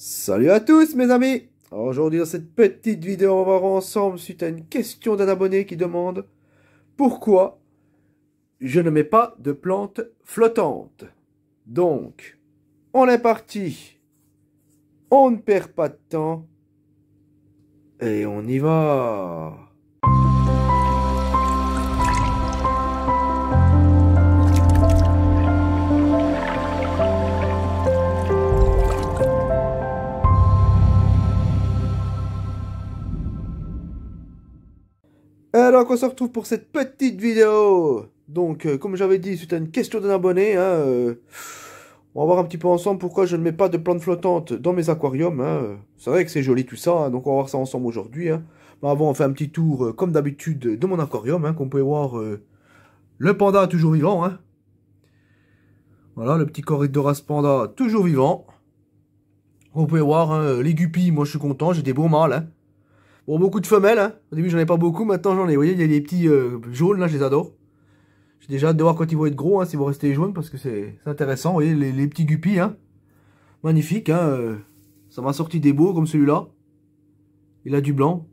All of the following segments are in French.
Salut à tous mes amis. Alors, aujourd'hui dans cette petite vidéo on va voir ensemble suite à une question d'un abonné qui demande pourquoi je ne mets pas de plantes flottantes. Donc on est parti, on ne perd pas de temps et on y va. Alors qu'on se retrouve pour cette petite vidéo. Donc comme j'avais dit, suite à une question d'un abonné, on va voir un petit peu ensemble pourquoi je ne mets pas de plantes flottantes dans mes aquariums. C'est vrai que c'est joli tout ça, donc on va voir ça ensemble aujourd'hui. Mais avant on fait un petit tour comme d'habitude de mon aquarium, comme vous pouvez voir le panda toujours vivant. Voilà, le petit Corydoras panda toujours vivant. Vous pouvez voir les guppies, moi je suis content, j'ai des beaux mâles. Bon, beaucoup de femelles, Au début, j'en ai pas beaucoup, maintenant j'en ai. Vous voyez, il y a des petits jaunes, là, je les adore. J'ai déjà hâte de voir quand ils vont être gros, s'ils vont rester jaunes, parce que c'est intéressant. Vous voyez, les petits guppies, Magnifique, Ça m'a sorti des beaux, comme celui-là. Il a du blanc.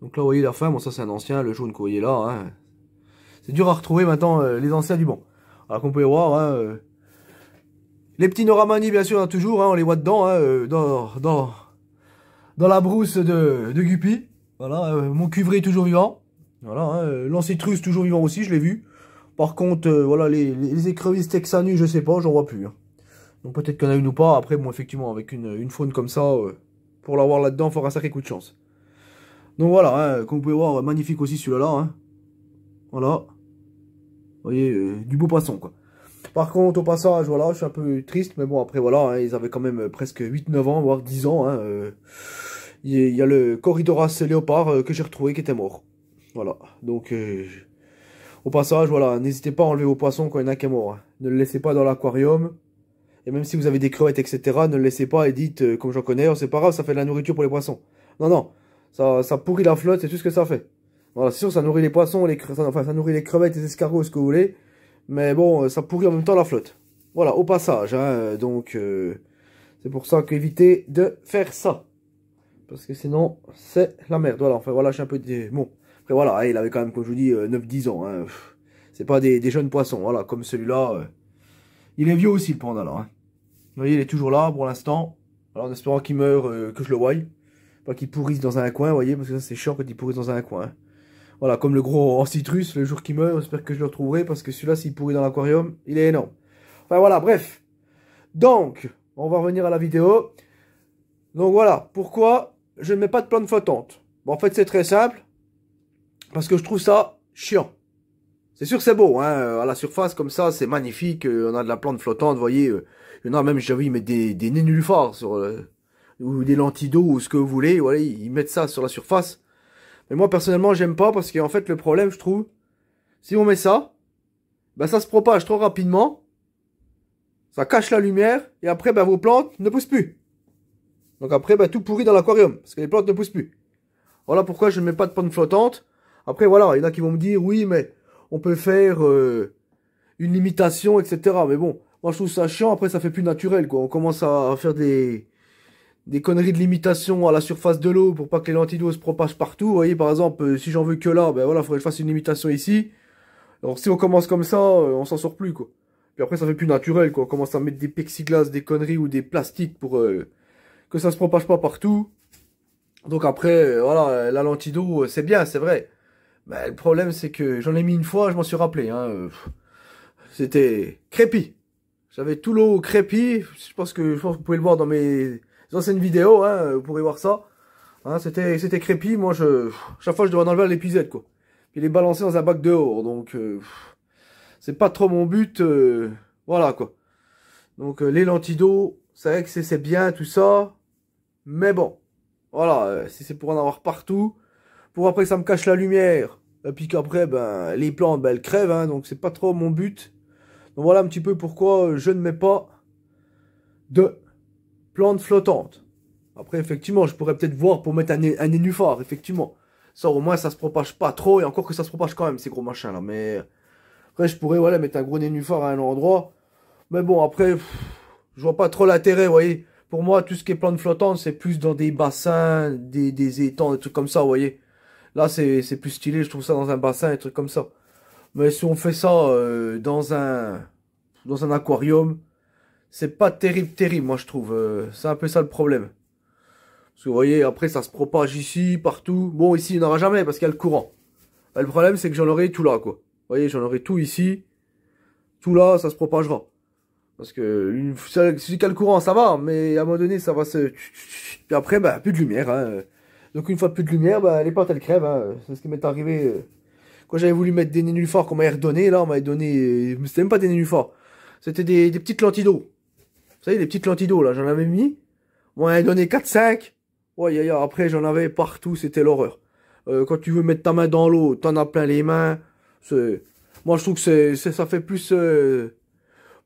Donc là, vous voyez la femme, bon, ça c'est un ancien, le jaune que vous voyez là, C'est dur à retrouver maintenant, les anciens du bon. Alors qu'on peut voir, les petits Noramani, bien sûr, toujours, on les voit dedans, dans la brousse de Guppy. Voilà, mon cuivré toujours vivant. Voilà, l'ancitrus toujours vivant aussi, je l'ai vu. Par contre, voilà, les écrevisses texanus, je sais pas, j'en vois plus. Donc peut-être qu'il y en a une ou pas. Après, bon, effectivement, avec une faune comme ça, pour l'avoir là-dedans, il faudra un sacré coup de chance. Donc voilà, comme vous pouvez voir, magnifique aussi celui-là. Voilà. Vous voyez, du beau poisson, quoi. Par contre, au passage, voilà, je suis un peu triste, mais bon, après, voilà, ils avaient quand même presque 8-9 ans, voire 10 ans, Il y a le Corydoras léopard que j'ai retrouvé qui était mort. Voilà, donc, au passage, voilà, n'hésitez pas à enlever vos poissons quand il y en a qui est mort. Ne le laissez pas dans l'aquarium, et même si vous avez des crevettes, etc., ne le laissez pas et dites, comme j'en connais, oh, c'est pas grave, ça fait de la nourriture pour les poissons. Non, non, ça pourrit la flotte, c'est tout ce que ça fait. Voilà, c'est sûr, ça nourrit les poissons, ça nourrit les crevettes, les escargots, ce que vous voulez. Mais bon, ça pourrit en même temps la flotte. Voilà, au passage. Donc, c'est pour ça qu'évitez de faire ça. Parce que sinon, c'est la merde. Voilà, enfin, voilà, je suis un peu... Bon, après, voilà, il avait quand même, comme je vous dis, 9-10 ans. C'est pas des jeunes poissons. Voilà, comme celui-là. Il est vieux aussi, le panda, là. Vous voyez, il est toujours là, pour l'instant. Alors, en espérant qu'il meure, que je le voie. Pas qu'il pourrisse dans un coin, vous voyez, parce que ça, c'est chiant quand il pourrisse dans un coin. Voilà, comme le gros Ancitrus, le jour qu'il meurt, j'espère que je le retrouverai, parce que celui-là, s'il pourrit dans l'aquarium, il est énorme. Enfin voilà, bref. Donc, on va revenir à la vidéo. Donc voilà, pourquoi je ne mets pas de plantes flottantes? Bon, en fait, c'est très simple, parce que je trouve ça chiant. C'est sûr que c'est beau, à la surface, comme ça, c'est magnifique, on a de la plante flottante, vous voyez, il y en a même, j'ai vu, ils mettent des nénuphars, ou des lentilles d'eau, ou ce que vous voulez, voilà, ils mettent ça sur la surface. Mais moi, personnellement, j'aime pas parce qu'en fait, le problème, je trouve, si on met ça, ben, ça se propage trop rapidement, ça cache la lumière, et après, ben, vos plantes ne poussent plus. Donc après, ben, tout pourrit dans l'aquarium, parce que les plantes ne poussent plus. Voilà pourquoi je ne mets pas de plantes flottantes. Après, voilà, il y en a qui vont me dire, oui, mais on peut faire une limitation, etc. Mais bon, moi, je trouve ça chiant, après, ça fait plus naturel, quoi. On commence à faire des conneries de limitation à la surface de l'eau pour pas que les lentilles d'eau se propagent partout. Vous voyez, par exemple, si j'en veux que là, ben voilà, il faudrait que je fasse une limitation ici. Alors si on commence comme ça, on s'en sort plus, quoi. Puis après, ça fait plus naturel, quoi. On commence à mettre des plexiglas, des conneries ou des plastiques pour que ça se propage pas partout. Donc après, voilà, la lentille d'eau, c'est bien, c'est vrai. Mais le problème, c'est que j'en ai mis une fois, je m'en suis rappelé. C'était crépi. J'avais tout l'eau crépi. Je pense que vous pouvez le voir dans mes anciennes vidéos, vous pourrez voir ça. C'était crépi, moi chaque fois je devais en enlever à l'épuisette, quoi. Puis les balancer dans un bac dehors, donc c'est pas trop mon but, voilà, quoi. Donc les lentilles d'eau, c'est vrai que c'est bien tout ça, mais bon, voilà, si c'est pour en avoir partout, pour après que ça me cache la lumière, et puis qu'après, ben, les plantes, ben, elles crèvent, donc c'est pas trop mon but. Donc voilà un petit peu pourquoi je ne mets pas de plantes flottantes. Après, effectivement, je pourrais peut-être voir pour mettre un nénuphar, effectivement. Ça, au moins, ça se propage pas trop, et encore que ça se propage quand même, ces gros machins, là. Mais après, je pourrais, voilà, mettre un gros nénuphar à un endroit. Mais bon, après, je vois pas trop l'intérêt, vous voyez. Pour moi, tout ce qui est plantes flottantes, c'est plus dans des bassins, des étangs, des trucs comme ça, vous voyez. Là, c'est plus stylé, je trouve ça dans un bassin, des trucs comme ça. Mais si on fait ça dans un aquarium, c'est pas terrible, moi, je trouve. C'est un peu ça le problème. Parce que vous voyez, après, ça se propage ici, partout. Bon, ici, il n'y en aura jamais parce qu'il y a le courant. Le problème, c'est que j'en aurai tout là, quoi. Vous voyez, j'en aurai tout ici. Tout là, ça se propagera. Parce que si qu'il y a le courant, ça va, mais à un moment donné, ça va se... Puis après, bah, plus de lumière, hein. Donc une fois plus de lumière, bah, les plantes, elles crèvent, hein. C'est ce qui m'est arrivé. Quand j'avais voulu mettre des nénuphars qu'on m'avait redonné, là, on m'avait donné... C'était même pas des nénuphars. C'était des petites lentilles d'eau. Vous savez, les petites lentilles d'eau, là, j'en avais mis. On m'avait donné 4-5. Ouais, après, j'en avais partout, c'était l'horreur. Quand tu veux mettre ta main dans l'eau, t'en as plein les mains. Moi, je trouve que ça fait plus...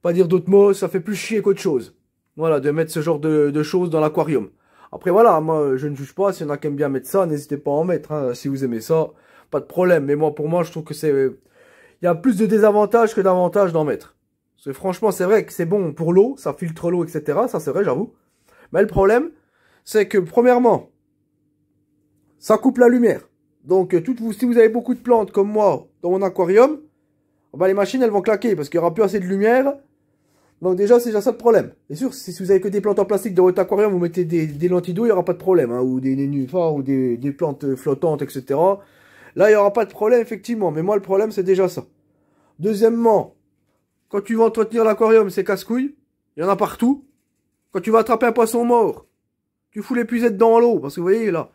pas dire d'autres mots, ça fait plus chier qu'autre chose. Voilà, de mettre ce genre de choses dans l'aquarium. Après, voilà, moi, je ne juge pas. S'il y en a qui aiment bien mettre ça, n'hésitez pas à en mettre. Hein. Si vous aimez ça, pas de problème. Mais moi, pour moi, je trouve que c'est... Il y a plus de désavantages que d'avantages d'en mettre. Parce que franchement, c'est vrai que c'est bon pour l'eau, ça filtre l'eau, etc. Ça, c'est vrai, j'avoue. Mais le problème, c'est que, premièrement, ça coupe la lumière. Donc, si vous avez beaucoup de plantes comme moi dans mon aquarium, bah, les machines, elles vont claquer parce qu'il n'y aura plus assez de lumière. Donc déjà, c'est déjà ça le problème. Bien sûr, si vous avez que des plantes en plastique dans votre aquarium, vous mettez des lentilles d'eau, il n'y aura pas de problème. Hein, ou des nénuphars, ou des plantes flottantes, etc. Là, il n'y aura pas de problème, effectivement. Mais moi, le problème, c'est déjà ça. Deuxièmement, quand tu vas entretenir l'aquarium, c'est casse-couille. Il y en a partout. Quand tu vas attraper un poisson mort, tu fous l'épuisette dans l'eau. Parce que vous voyez, là,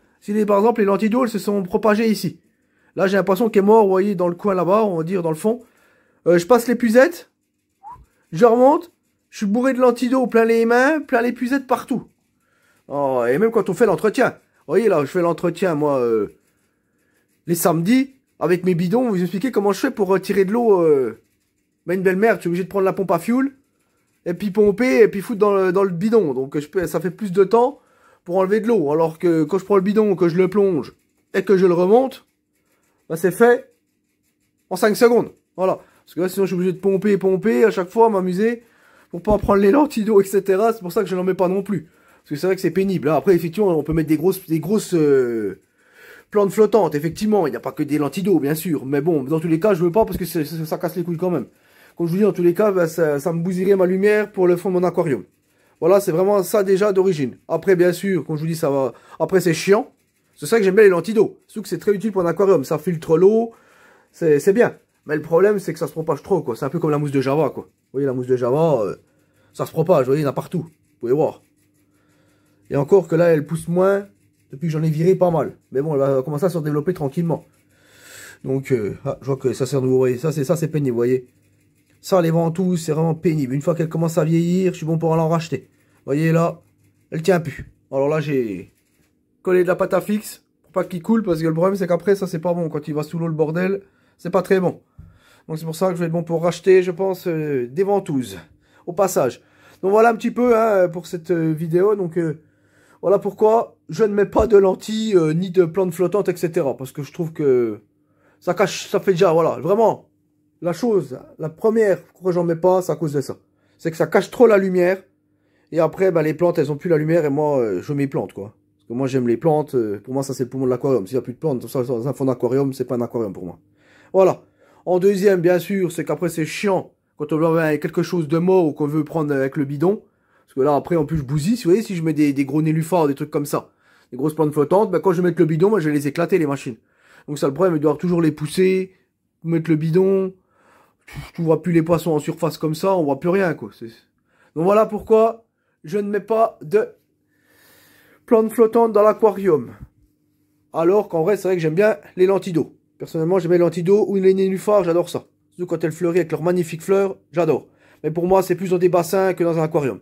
par exemple, les lentilles d'eau, elles se sont propagées ici. Là, j'ai un poisson qui est mort, vous voyez, dans le coin là-bas, on va dire, dans le fond. Je passe l'épuisette. Je remonte, je suis bourré de lentilles d'eau, plein les mains, plein les puisettes partout. Oh, et même quand on fait l'entretien. Vous voyez là, je fais l'entretien, moi, les samedis, avec mes bidons, vous expliquez comment je fais pour retirer de l'eau. Mais une belle merde, je suis obligé de prendre la pompe à fioul, et puis pomper, et puis foutre dans le bidon. Donc ça fait plus de temps pour enlever de l'eau. Alors que quand je prends le bidon, que je le plonge, et que je le remonte, bah, c'est fait en 5 secondes. Voilà. Parce que là, sinon, je suis obligé de pomper à chaque fois, m'amuser, pour pas prendre les lentilles d'eau, etc. C'est pour ça que je n'en mets pas non plus. Parce que c'est vrai que c'est pénible. Là, après, effectivement, on peut mettre des grosses plantes flottantes. Effectivement, il n'y a pas que des lentilles d'eau, bien sûr. Mais bon, dans tous les cas, je veux pas parce que ça casse les couilles quand même. Comme je vous dis, dans tous les cas, bah, ça me bousillerait ma lumière pour le fond de mon aquarium. Voilà, c'est vraiment ça déjà d'origine. Après, bien sûr, comme je vous dis, ça va... Après, c'est chiant. C'est ça que j'aime bien les lentilles d'eau. Surtout que c'est très utile pour un aquarium. Ça filtre l'eau. C'est bien. Mais le problème, c'est que ça se propage trop, quoi. C'est un peu comme la mousse de Java, quoi. Vous voyez, la mousse de Java, ça se propage, vous voyez, il y en a partout. Vous pouvez voir. Et encore que là, elle pousse moins, depuis que j'en ai viré pas mal. Mais bon, elle va commencer à se développer tranquillement. Donc, je vois que ça sert nouveau, vous voyez. Ça, c'est pénible, vous voyez. Ça, les ventouses, c'est vraiment pénible. Une fois qu'elle commence à vieillir, je suis bon pour en racheter. Vous voyez, là, elle tient plus. Alors là, j'ai collé de la pâte à fixe, pour pas qu'il coule, parce que le problème, c'est qu'après, ça, c'est pas bon. Quand il va sous l'eau, le bordel, c'est pas très bon. Donc c'est pour ça que je vais être bon pour racheter, je pense, des ventouses. Au passage. Donc voilà un petit peu hein, pour cette vidéo. Donc voilà pourquoi je ne mets pas de lentilles, ni de plantes flottantes, etc. Parce que je trouve que ça cache, ça fait déjà, voilà, vraiment. La chose, la première, pourquoi j'en mets pas, c'est à cause de ça. C'est que ça cache trop la lumière. Et après, bah, les plantes, elles ont plus la lumière et moi, je mets plantes, quoi. Parce que moi, j'aime les plantes. Pour moi, ça, c'est le poumon de l'aquarium. S'il n'y a plus de plantes, ça, dans un fond d'aquarium, c'est pas un aquarium pour moi. Voilà. En deuxième, bien sûr, c'est qu'après, c'est chiant quand on a quelque chose de mort ou qu'on veut prendre avec le bidon. Parce que là, après, en plus, je bousille. Vous voyez, si je mets des gros nénuphars, des trucs comme ça, des grosses plantes flottantes, ben, quand je vais mettre le bidon, moi, je vais les éclater, les machines. Donc ça, le problème, il doit toujours les pousser, mettre le bidon. Tu vois plus les poissons en surface comme ça, on voit plus rien, quoi. Donc voilà pourquoi je ne mets pas de plantes flottantes dans l'aquarium. Alors qu'en vrai, c'est vrai que j'aime bien les lentilles d'eau. Personnellement, j'aime les lentilles d'eau ou les nénuphars, j'adore ça. Surtout quand elles fleurissent avec leurs magnifiques fleurs, j'adore. Mais pour moi, c'est plus dans des bassins que dans un aquarium.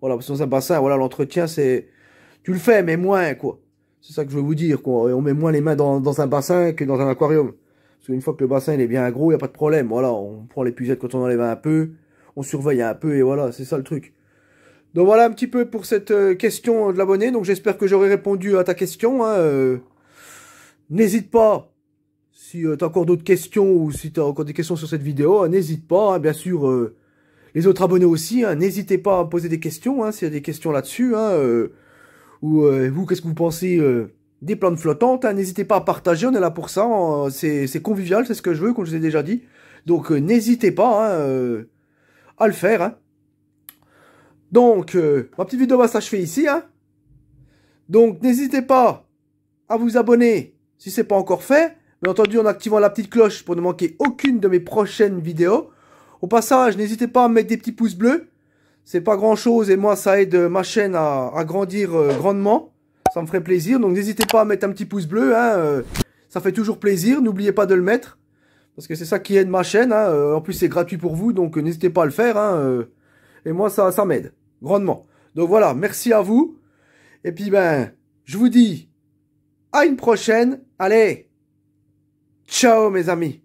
Voilà, parce que dans un bassin, voilà, l'entretien, c'est... Tu le fais, mais moins, quoi. C'est ça que je veux vous dire, quoi. Et on met moins les mains dans un bassin que dans un aquarium. Parce qu'une fois que le bassin, il est bien gros, il n'y a pas de problème. Voilà, on prend les puisettes quand on enlève un peu, on surveille un peu, et voilà, c'est ça le truc. Donc voilà un petit peu pour cette question de l'abonné. Donc j'espère que j'aurai répondu à ta question, hein. N'hésite pas, si tu as encore d'autres questions ou si tu as encore des questions sur cette vidéo, n'hésite pas, hein, bien sûr, les autres abonnés aussi, hein, n'hésitez pas à me poser des questions, hein, s'il y a des questions là-dessus, hein, ou vous, qu'est-ce que vous pensez des plantes flottantes, hein, n'hésitez pas à partager, on est là pour ça, hein, c'est convivial, c'est ce que je veux, comme je vous ai déjà dit. Donc n'hésitez pas hein, à le faire. Hein. Donc, ma petite vidéo va s'achever ici. Hein. Donc n'hésitez pas à vous abonner si ce n'est pas encore fait. Bien entendu, en activant la petite cloche pour ne manquer aucune de mes prochaines vidéos. Au passage, n'hésitez pas à mettre des petits pouces bleus. C'est pas grand chose et moi ça aide ma chaîne à grandir grandement. Ça me ferait plaisir. Donc n'hésitez pas à mettre un petit pouce bleu. Hein, ça fait toujours plaisir. N'oubliez pas de le mettre. Parce que c'est ça qui aide ma chaîne. Hein. En plus c'est gratuit pour vous. Donc n'hésitez pas à le faire. Hein. Et moi ça m'aide grandement. Donc voilà. Merci à vous. Et puis ben je vous dis à une prochaine. Allez. Ciao mes amis.